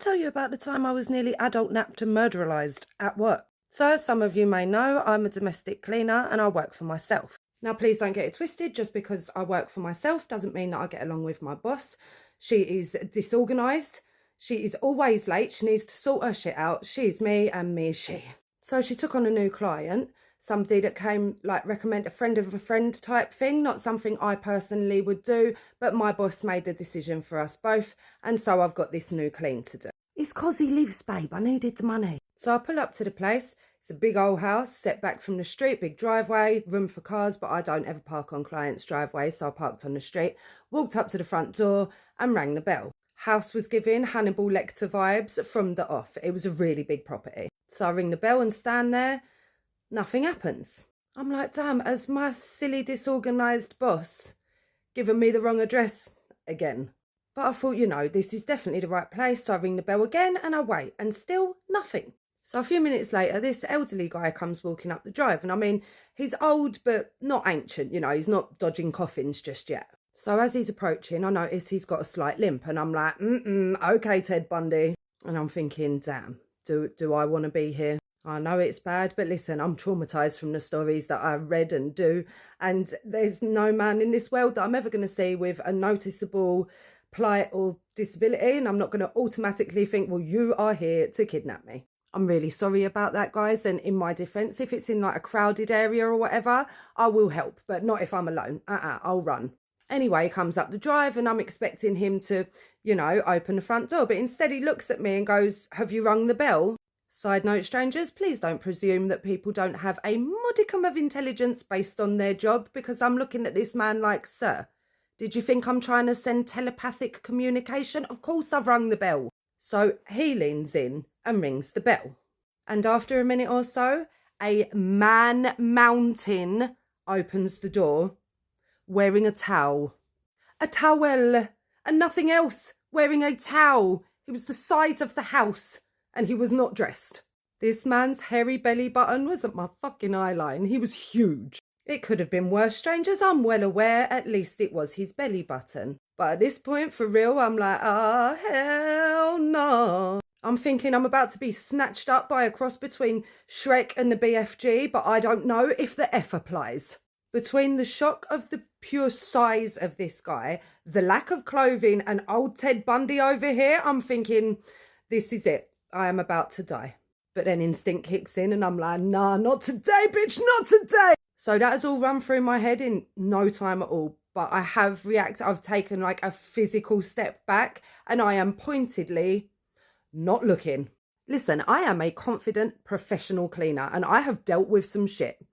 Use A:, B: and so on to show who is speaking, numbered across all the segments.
A: tell you about the time I was nearly adult napped and murderalized at work? So as some of you may know, I'm a domestic cleaner and I work for myself. Now please don't get it twisted, just because I work for myself doesn't mean that I get along with my boss. She is disorganised, she is always late, she needs to sort her shit out. She is me and me is she. So she took on a new client, somebody that came like recommend a friend of a friend type thing, not something I personally would do, but my boss made the decision for us both, and so I've got this new clean to do. It's 'cause he lives, babe, I needed the money. So I pull up to the place. It's a big old house set back from the street, big driveway, room for cars, but I don't ever park on clients' driveways, so I parked on the street, walked up to the front door and rang the bell. House was giving Hannibal Lecter vibes from the off. It was a really big property. So I ring the bell and stand there. Nothing happens. I'm like, damn, has my silly disorganised boss given me the wrong address again? But I thought, this is definitely the right place. So I ring the bell again and I wait, and still nothing. So a few minutes later, this elderly guy comes walking up the drive. And I mean, he's old, but not ancient, he's not dodging coffins just yet. So as he's approaching, I notice he's got a slight limp, and I'm like, okay, Ted Bundy. And I'm thinking, damn, do I want to be here? I know it's bad, but listen, I'm traumatised from the stories that I read and do. And there's no man in this world that I'm ever going to see with a noticeable plight or disability. And I'm not going to automatically think, well, you are here to kidnap me. I'm really sorry about that, guys. And in my defence, if it's in like a crowded area or whatever, I will help, but not if I'm alone. I'll run. Anyway, he comes up the drive and I'm expecting him to, open the front door. But instead he looks at me and goes, have you rung the bell? Side note, strangers, please don't presume that people don't have a modicum of intelligence based on their job, because I'm looking at this man like, sir, did you think I'm trying to send telepathic communication? Of course I've rung the bell. So he leans in and rings the bell. And after a minute or so, a man mountain opens the door wearing a towel. A towel and nothing else, wearing a towel. He was the size of the house and he was not dressed. This man's hairy belly button was at my fucking eye line. He was huge. It could have been worse, strangers, I'm well aware. At least it was his belly button. But at this point, for real, I'm like, oh, hell no. I'm thinking I'm about to be snatched up by a cross between Shrek and the BFG, but I don't know if the F applies. Between the shock of the pure size of this guy, the lack of clothing, and old Ted Bundy over here, I'm thinking, this is it. I am about to die. But then instinct kicks in and I'm like, nah, not today, bitch, not today. So that has all run through my head in no time at all. But I have reacted. I've taken like a physical step back and I am pointedly not looking. Listen, I am a confident professional cleaner and I have dealt with some shit,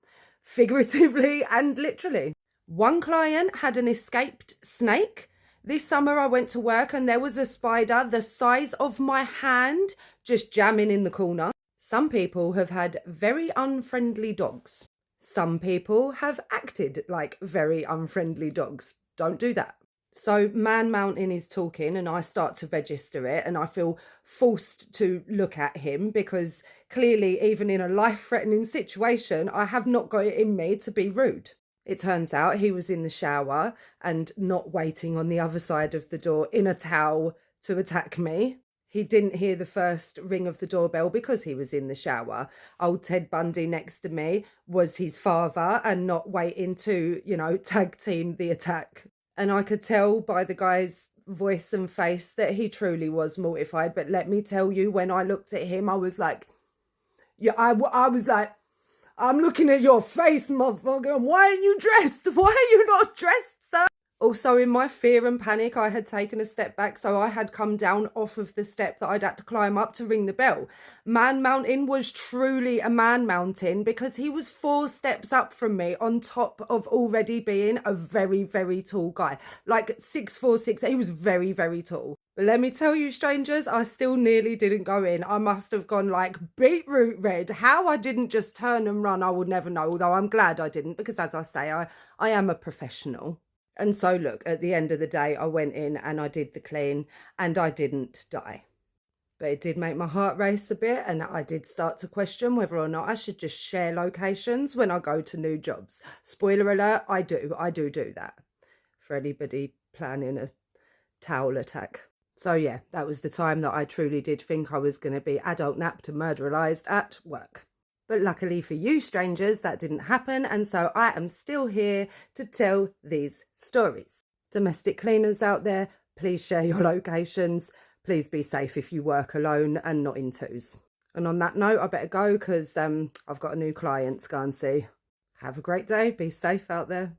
A: figuratively and literally. One client had an escaped snake. This summer I went to work and there was a spider the size of my hand just jamming in the corner. Some people have had very unfriendly dogs. Some people have acted like very unfriendly dogs. Don't do that. So Man Mountain is talking and I start to register it and I feel forced to look at him because clearly even in a life-threatening situation, I have not got it in me to be rude. It turns out he was in the shower and not waiting on the other side of the door in a towel to attack me. He didn't hear the first ring of the doorbell because he was in the shower. Old Ted Bundy next to me was his father and not waiting to, tag team the attack. And I could tell by the guy's voice and face that he truly was mortified. But let me tell you, when I looked at him, I was like, I was like, I'm looking at your face, motherfucker. Why aren't you dressed? Why are you not dressed, sir? Also, in my fear and panic, I had taken a step back, so I had come down off of the step that I'd had to climb up to ring the bell. Man Mountain was truly a man mountain because he was 4 steps up from me on top of already being a very, very tall guy. Like 6'4", 6', he was very, very tall. But let me tell you, strangers, I still nearly didn't go in. I must have gone like beetroot red. How I didn't just turn and run, I would never know, although I'm glad I didn't because, as I say, I am a professional. And so, look, at the end of the day, I went in and I did the clean and I didn't die. But it did make my heart race a bit and I did start to question whether or not I should just share locations when I go to new jobs. Spoiler alert, I do that for anybody planning a towel attack. So yeah, that was the time that I truly did think I was going to be adult napped and murderalised at work. But luckily for you strangers, that didn't happen, and so I am still here to tell these stories. Domestic cleaners out there, please share your locations. Please be safe if you work alone and not in twos. And on that note, I better go because I've got a new client to go and see. Have a great day. Be safe out there.